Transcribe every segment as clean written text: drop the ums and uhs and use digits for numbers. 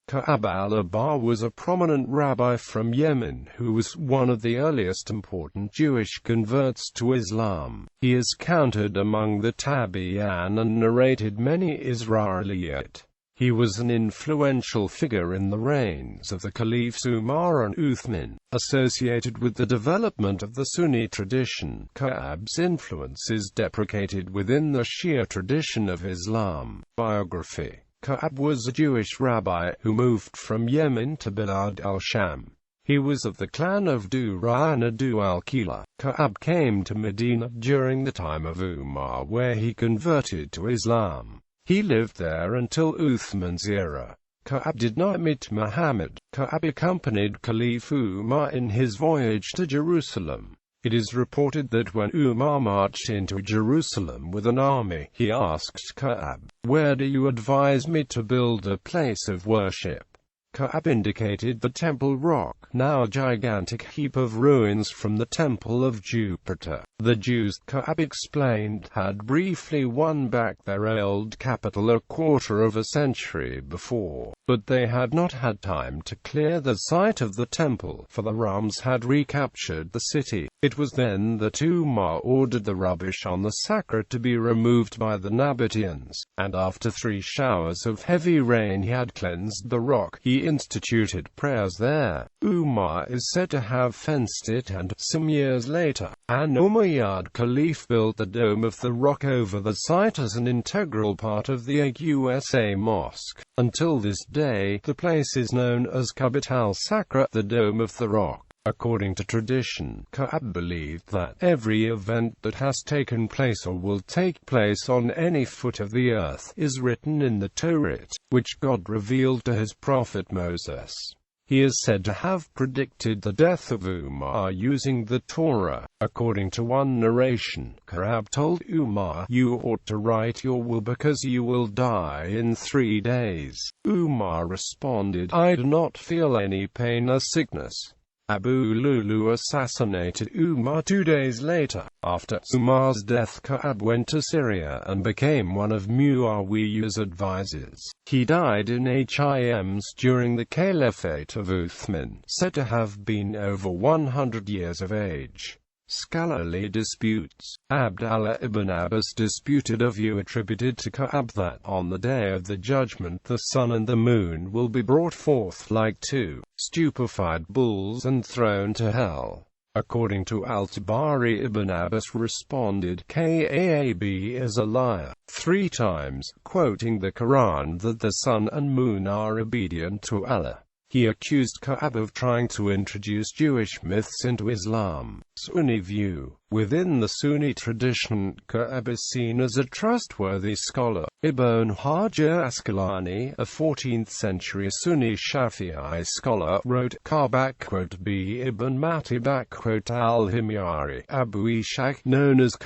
Ka'ab al-Ahbar was a prominent rabbi from Yemen who was one of the earliest important Jewish converts to Islam. He is counted among the Tabi'in and narrated many Isra'iliyat. He was an influential figure in the reigns of the Khalifs Umar and Uthman.Associated with the development of the Sunni tradition. Ka'ab's influence is deprecated within the Shia tradition of Islam. Biography. Ka'ab was a Jewish rabbi who moved from Yemen to Bilad al-Sham. He was of the clan of Dura'anadu al-Kila. Ka'ab came to Medina during the time of Umar, where he converted to Islam. He lived there until Uthman's era. Ka'ab did not meet Muhammad. Ka'ab accompanied Khalif Umar in his voyage to Jerusalem. It is reported that when Umar marched into Jerusalem with an army, he asked Ka'ab, "Where do you advise me to build a place of worship?" Ka'ab indicated the Temple Rock, now a gigantic heap of ruins from the Temple of Jupiter. The Jews, Ka'ab explained, had briefly won back their old capital a quarter of a century before, but they had not had time to clear the site of the temple, for the Roms had recaptured the city. It was then that Umar ordered the rubbish on the Sakra to be removed by the Nabateans, and after 3 showers of heavy rain he had cleansed the rock. He instituted prayers there. Umar is said to have fenced it, and some years later, an Umayyad Caliph built the Dome of the Rock over the site as an integral part of the Aqsa Mosque. Until this day, the place is known as Qabit al-Sakra, the Dome of the Rock. According to tradition, Ka'ab believed that every event that has taken place or will take place on any foot of the earth is written in the Torah, which God revealed to his prophet Moses. He is said to have predicted the death of Umar using the Torah. According to one narration, Ka'ab told Umar, "You ought to write your will because you will die in 3 days." Umar responded, "I do not feel any pain or sickness." Abu Lulu assassinated Umar 2 days later. After Umar's death, Ka'ab went to Syria and became one of Muawiyah's advisors. He died in Hims during the Caliphate of Uthman, said to have been over 100 years of age. Scholarly disputes. Abdallah ibn Abbas disputed a view attributed to Ka'ab that, on the day of the judgment, the sun and the moon will be brought forth like 2 stupefied bulls and thrown to hell. According to al-Tabari, Ibn Abbas responded, "Ka'ab is a liar," 3 times, quoting the Quran that the sun and moon are obedient to Allah. He accused Ka'ab of trying to introduce Jewish myths into Islam. Sunni view. Within the Sunni tradition, Ka'ab is seen as a trustworthy scholar. Ibn Hajar Asqalani, a 14th-century Sunni Shafi'i scholar, wrote, "B. Ibn Mati al-Himyari, Abu Ishaq, known as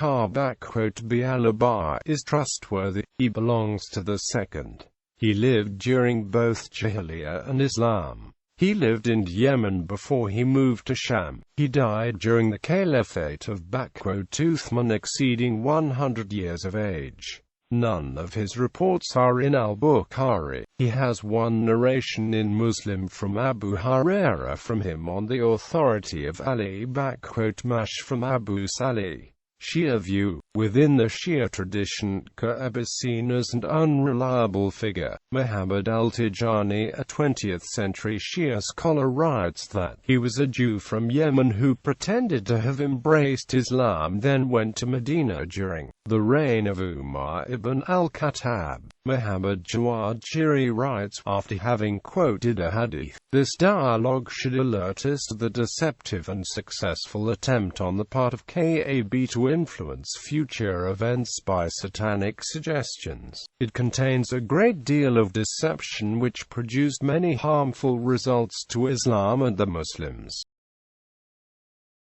B. al-Ahbar, is trustworthy. He belongs to the second. He lived during both Jahiliyyah and Islam. He lived in Yemen before he moved to Sham. He died during the Caliphate of Uthman, exceeding 100 years of age. None of his reports are in al-Bukhari. He has one narration in Muslim from Abu Hurairah from him on the authority of Ali Mash from Abu Salih. Shia view. Within the Shia tradition, Ka'ab is seen as an unreliable figure. Muhammad al-Tijani, a 20th-century Shia scholar, writes that he was a Jew from Yemen who pretended to have embraced Islam, then went to Medina during the reign of Umar ibn al-Khattab. Muhammad Jawad Shiri writes, after having quoted a hadith, "This dialogue should alert us to the deceptive and successful attempt on the part of Ka'ab to influence future events by satanic suggestions. It contains a great deal of deception which produced many harmful results to Islam and the Muslims."